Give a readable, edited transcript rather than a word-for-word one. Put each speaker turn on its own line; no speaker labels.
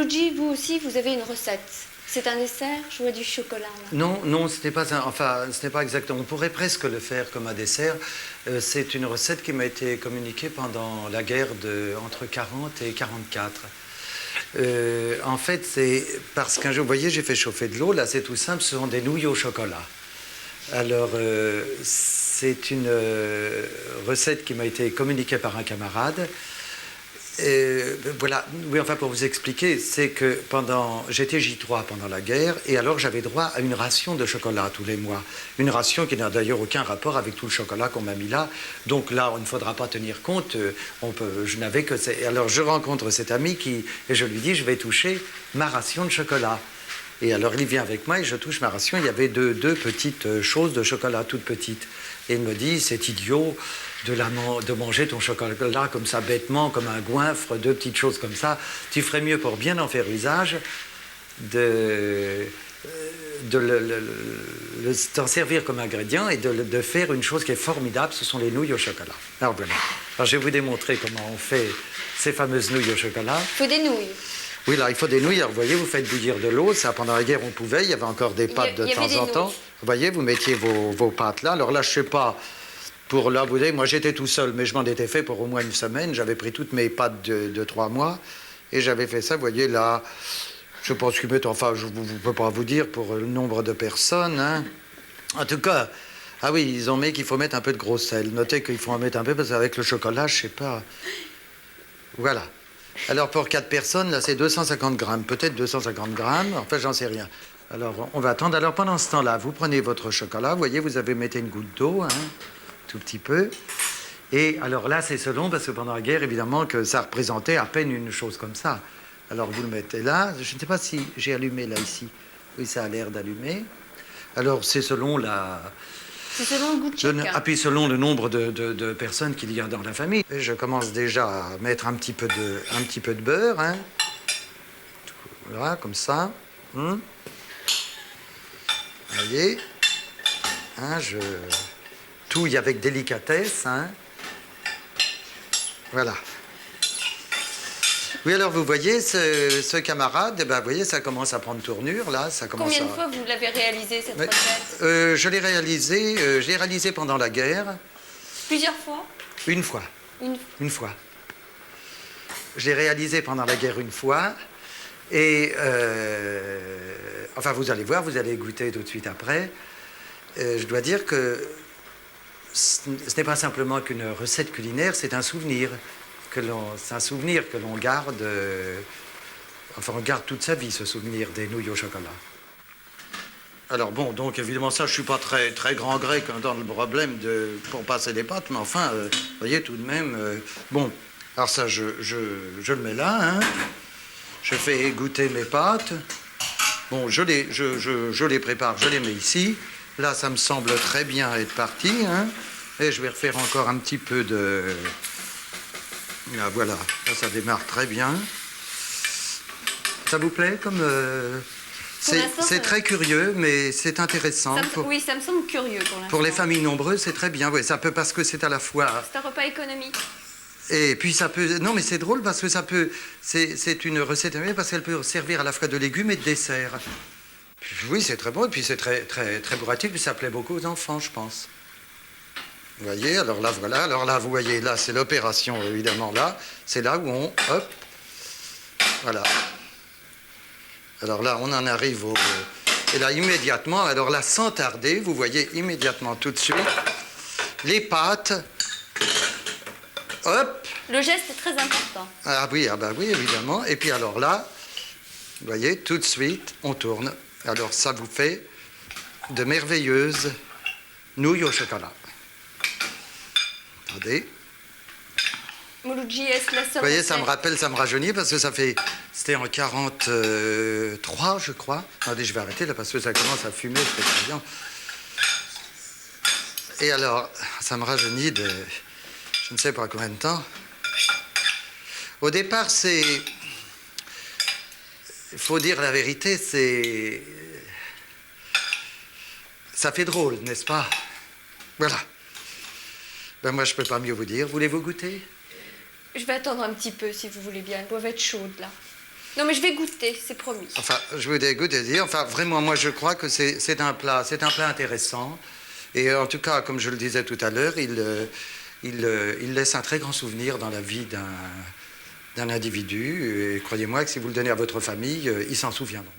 Mouloudji, vous aussi, vous avez une recette. C'est un dessert, je vois du chocolat. Là.
Non, non, ce n'est pas, enfin, ce n'est pas exactement. On pourrait presque le faire comme un dessert. C'est une recette qui m'a été communiquée pendant la guerre entre 40 et 44. En fait, c'est parce qu'un jour, vous voyez, j'ai fait chauffer de l'eau. Là, c'est tout simple, ce sont des nouilles au chocolat. Alors, c'est une recette qui m'a été communiquée par un camarade. Voilà, oui, enfin pour vous expliquer, c'est que j'étais J3 pendant la guerre, et alors j'avais droit à une ration de chocolat tous les mois. Une ration qui n'a d'ailleurs aucun rapport avec tout le chocolat qu'on m'a mis là. Donc là, il ne faudra pas tenir compte. Je n'avais que... Alors je rencontre cet ami et je lui dis, je vais toucher ma ration de chocolat. Et alors il vient avec moi et je touche ma ration. Il y avait deux petites choses de chocolat, toutes petites. Et il me dit, c'est idiot de manger ton chocolat comme ça, bêtement, comme un goinfre, deux petites choses comme ça. Tu ferais mieux, pour bien en faire usage, t'en servir comme ingrédient et de faire une chose qui est formidable, ce sont les nouilles au chocolat. Alors voilà. Alors je vais vous démontrer comment on fait ces fameuses nouilles au chocolat.
Il faut des nouilles.
Oui, là, il faut des nouilles. Alors, vous voyez, vous faites bouillir de l'eau. Ça, pendant la guerre, on pouvait. Il y avait encore des pâtes de temps en temps. Vous voyez, vous mettiez vos pâtes là. Alors là, je ne sais pas, pour là, vous voyez, moi, j'étais tout seul, mais je m'en étais fait pour au moins une semaine. J'avais pris toutes mes pâtes de 3 mois et j'avais fait ça. Vous voyez, là, je pense qu'ils mettent, enfin, je ne peux pas vous dire pour le nombre de personnes. Hein. En tout cas, ah oui, ils ont mis qu'il faut mettre un peu de gros sel. Notez qu'il faut en mettre un peu parce qu'avec le chocolat, je ne sais pas. Voilà. Alors, pour 4 personnes, là, c'est 250 grammes, peut-être 250 grammes, enfin, j'en sais rien. Alors, on va attendre. Alors, pendant ce temps-là, vous prenez votre chocolat, vous voyez, vous avez mettez une goutte d'eau, hein, tout petit peu. Et alors là, c'est selon, parce que pendant la guerre, évidemment, que ça représentait à peine une chose comme ça. Alors, vous le mettez là. Je ne sais pas si j'ai allumé, là, ici. Oui, ça a l'air d'allumer. Alors, c'est selon la...
C'est selon le goût de chacun.
Ah, puis selon le nombre de personnes qu'il y a dans la famille. Et je commence déjà à mettre un petit peu de beurre. Hein. Voilà, comme ça. Vous voyez, hein, je touille avec délicatesse. Hein. Voilà. Oui, alors vous voyez, ce camarade, eh ben, vous voyez, ça commence à prendre tournure, là. Ça commence
Combien de fois vous l'avez réalisé, cette recette
je l'ai réalisé pendant la guerre.
Plusieurs fois
Une fois. Une fois. Je l'ai réalisé pendant la guerre une fois. Et, enfin, vous allez voir, vous allez goûter tout de suite après. Je dois dire que ce n'est pas simplement qu'une recette culinaire, c'est un souvenir. C'est un souvenir que l'on garde, enfin on garde toute sa vie, ce souvenir des nouilles au chocolat. Alors bon, donc évidemment ça, je ne suis pas très grand grec dans le problème pour passer des pâtes, mais enfin, vous voyez tout de même, bon, alors ça, je le mets là, hein, je fais goûter mes pâtes, bon, je les prépare, je les mets ici, là ça me semble très bien être parti, hein, et je vais refaire encore un petit peu de... Là, voilà, là, ça démarre très bien. Ça vous plaît comme... c'est très curieux, mais c'est intéressant.
Oui, ça me semble curieux pour l'instant.
Pour les familles nombreuses, c'est très bien. Oui, ça peut, parce que c'est à la fois...
C'est un repas économique.
Et puis ça peut... Non, mais c'est drôle parce que ça peut... C'est une recette parce qu'elle peut servir à la fois de légumes et de dessert. Oui, c'est très bon. Et puis c'est très bourratif. Puis ça plaît beaucoup aux enfants, je pense. Vous voyez, alors là, voilà. Alors là, vous voyez, là, c'est l'opération, évidemment, là. C'est là où on... Hop. Voilà. Alors là, on en arrive au... Et là, immédiatement, alors là, sans tarder, vous voyez immédiatement tout de suite les pâtes. Hop.
Le geste est très important.
Ah oui, évidemment. Et puis alors là, vous voyez, tout de suite, on tourne. Alors ça vous fait de merveilleuses nouilles au chocolat. Attendez.
Mouloudji, est-ce la seule
Vous voyez,
recette?
ça me rajeunit parce que c'était en 43, je crois. Attendez, je vais arrêter là parce que ça commence à fumer, c'est effrayant. Et alors, ça me rajeunit de je ne sais pas combien de temps. Au départ, il faut dire la vérité, ça fait drôle, n'est-ce pas? Voilà. Ben moi, je ne peux pas mieux vous dire. Voulez-vous goûter?
Je vais attendre un petit peu, si vous voulez bien. Elles doivent être chaudes, là. Non, mais je vais goûter, c'est promis.
Enfin, je vous dégoûter. Enfin, vraiment, moi, je crois que c'est un plat intéressant. Et en tout cas, comme je le disais tout à l'heure, il laisse un très grand souvenir dans la vie d'un individu. Et croyez-moi que si vous le donnez à votre famille, ils s'en souviendront.